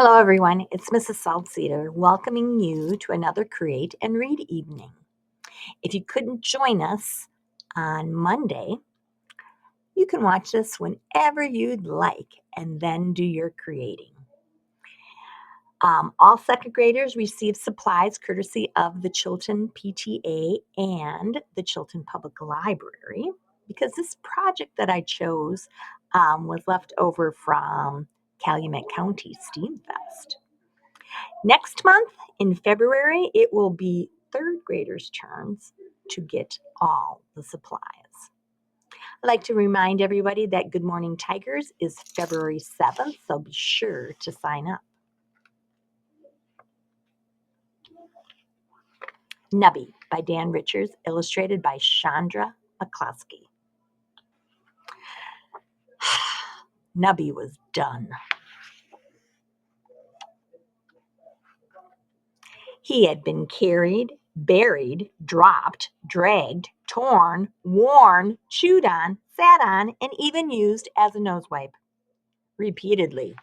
Hello, everyone. It's Mrs. Salzsieder welcoming you to another Create and Read evening. If you couldn't join us on Monday, you can watch this whenever you'd like and then do your creating. All second graders receive supplies courtesy of the Chilton PTA and the Chilton Public Library because this project that I chose was left over from Calumet County Steam Fest. Next month in February, it will be third graders' turns to get all the supplies. I'd like to remind everybody that Good Morning Tigers is February 7th, so be sure to sign up. Nubby by Dan Richards, illustrated by Chandra McCloskey. Nubby was done. He had been carried, buried, dropped, dragged, torn, worn, chewed on, sat on, and even used as a nose wipe. Repeatedly.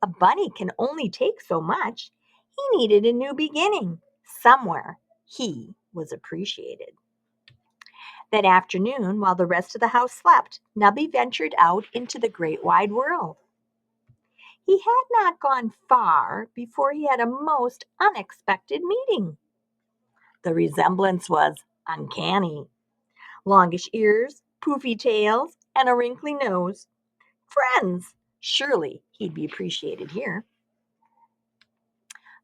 A bunny can only take so much. He needed a new beginning. Somewhere he was appreciated. That afternoon, while the rest of the house slept, Nubby ventured out into the great wide world. He had not gone far before he had a most unexpected meeting. The resemblance was uncanny. Longish ears, poofy tails, and a wrinkly nose. Friends! Surely he'd be appreciated here.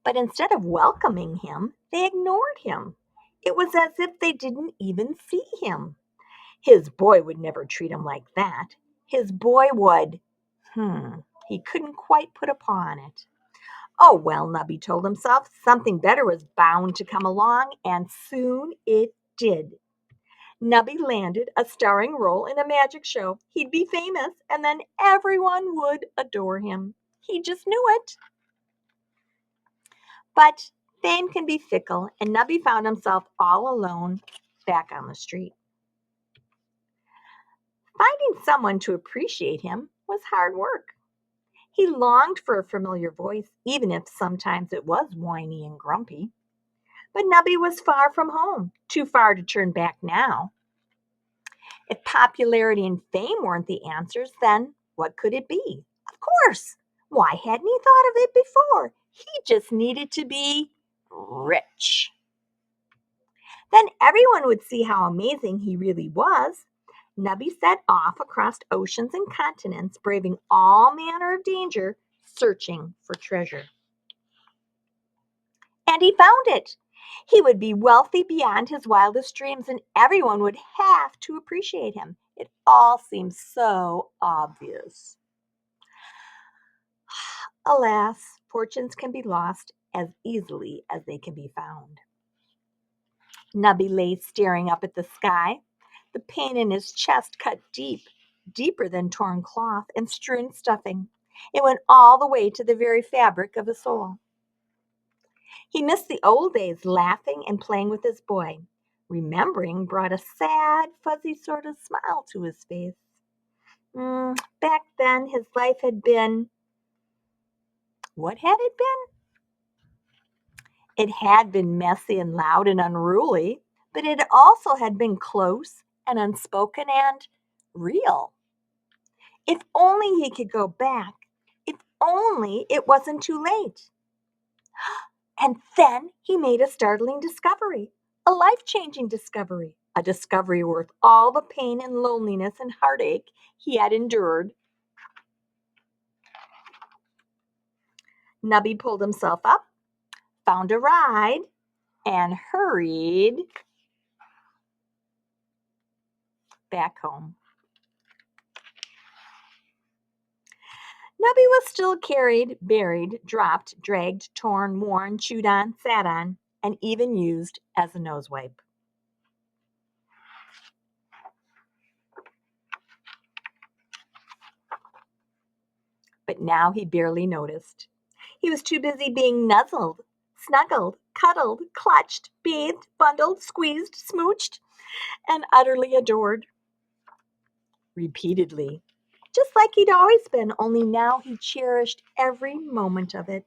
But instead of welcoming him, they ignored him. It was as if they didn't even see him. His boy would never treat him like that. His boy would, he couldn't quite put a paw on it. Oh, well, Nubby told himself, something better was bound to come along, and soon it did. Nubby landed a starring role in a magic show. He'd be famous, and then everyone would adore him. He just knew it. But fame can be fickle, and Nubby found himself all alone back on the street. Finding someone to appreciate him was hard work. He longed for a familiar voice, even if sometimes it was whiny and grumpy. But Nubby was far from home, too far to turn back now. If popularity and fame weren't the answers, then what could it be? Of course! Why hadn't he thought of it before? He just needed to be rich. Then everyone would see how amazing he really was. Nubby set off across oceans and continents, braving all manner of danger, searching for treasure. And he found it. He would be wealthy beyond his wildest dreams, and everyone would have to appreciate him. It all seemed so obvious. Alas, fortunes can be lost as easily as they can be found. Nubby lay staring up at the sky, the pain in his chest cut deep, deeper than torn cloth and strewn stuffing. It went all the way to the very fabric of his soul. He missed the old days laughing and playing with his boy. Remembering brought a sad, fuzzy sort of smile to his face. Back then, his life had been. What had it been? It had been messy and loud and unruly, but it also had been close and unspoken and real. If only he could go back. If only it wasn't too late. And then he made a startling discovery, a life-changing discovery, a discovery worth all the pain and loneliness and heartache he had endured. Nubby pulled himself up, found a ride, and hurried back home. Nubby was still carried, buried, dropped, dragged, torn, worn, chewed on, sat on, and even used as a nose wipe. But now he barely noticed. He was too busy being nuzzled, snuggled, cuddled, clutched, bathed, bundled, squeezed, smooched, and utterly adored. Repeatedly. just like he'd always been, only now he cherished every moment of it.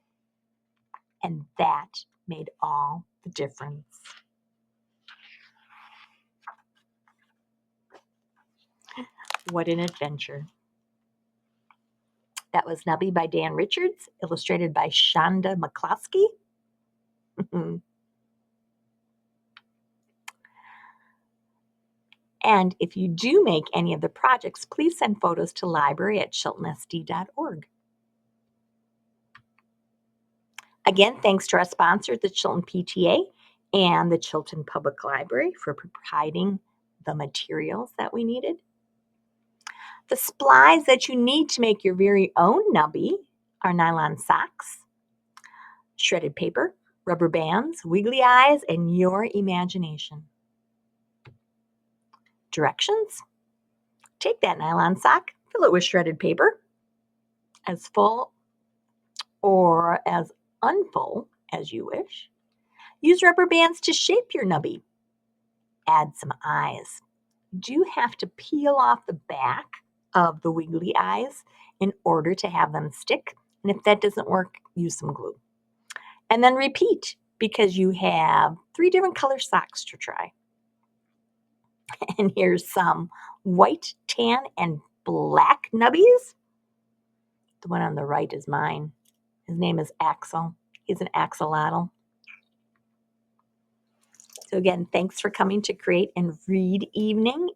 And that made all the difference. What an adventure. That was Nubby by Dan Richards, illustrated by Shonda McCloskey. And if you do make any of the projects, please send photos to library@chiltonsd.org. Again, thanks to our sponsor, the Chilton PTA and the Chilton Public Library, for providing the materials that we needed. The supplies that you need to make your very own Nubby are nylon socks, shredded paper, rubber bands, wiggly eyes, and your imagination. Directions: take that nylon sock, fill it with shredded paper, as full or as unfull as you wish. Use rubber bands to shape your Nubby. Add some eyes. You do have to peel off the back of the wiggly eyes in order to have them stick. And if that doesn't work, use some glue. And then repeat, because you have 3 different color socks to try. And here's some white, tan, and black Nubbies. The one on the right is mine. His name is Axel. He's an axolotl. So again, thanks for coming to Create and Read Evening.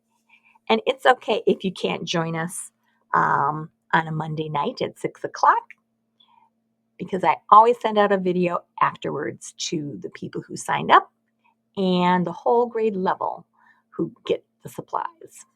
And it's okay if you can't join us on a Monday night at 6 o'clock, because I always send out a video afterwards to the people who signed up and the whole grade level who get the supplies.